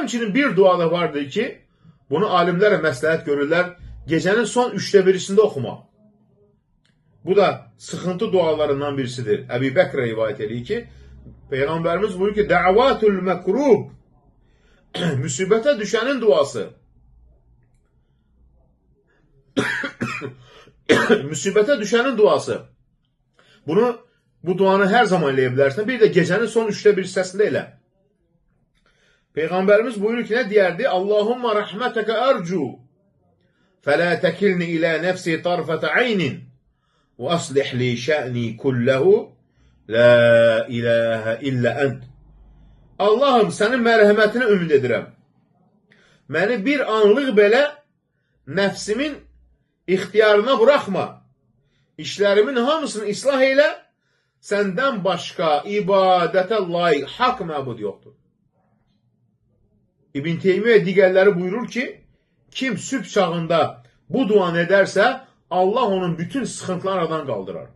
Həmçinin bir dua da vardır ki, bunu alimlərə məsləhət görürlər, gecənin son 1/3-də oxumaq. Bu da sıxıntı dualarından birisidir. Əbu Bəkr rivayət edir ki, Peyğəmbərimiz buyurur ki, Də'vatul məkrub, müsibətə düşənin duası. Müsibətə düşənin duası. Bu duanı hər zaman eləyə bilərsən. Bir də gecənin son 1/3 hissəsində elə. Peyğəmbərimiz buyurur ki, nə deyərdi? Allahumma rəhmətəkə ərcu, fələ təkilni ilə nəfsi tarfətə aynin, və aslih li şə'ni kulləhu, la iləhə illə ənd. Allahım, sənin mərhəmətinə ümid edirəm. Məni bir anlıq belə nəfsimin ixtiyarına buraxma. İşlərimin hamısını islah elə, səndən başqa ibadətə layiq haqq məbud yoxdur. İbn Teymiyyə digərləri buyurur ki, kim sübh çağında bu duanı edərsə, Allah onun bütün sıxıntılarını aradan qaldırar.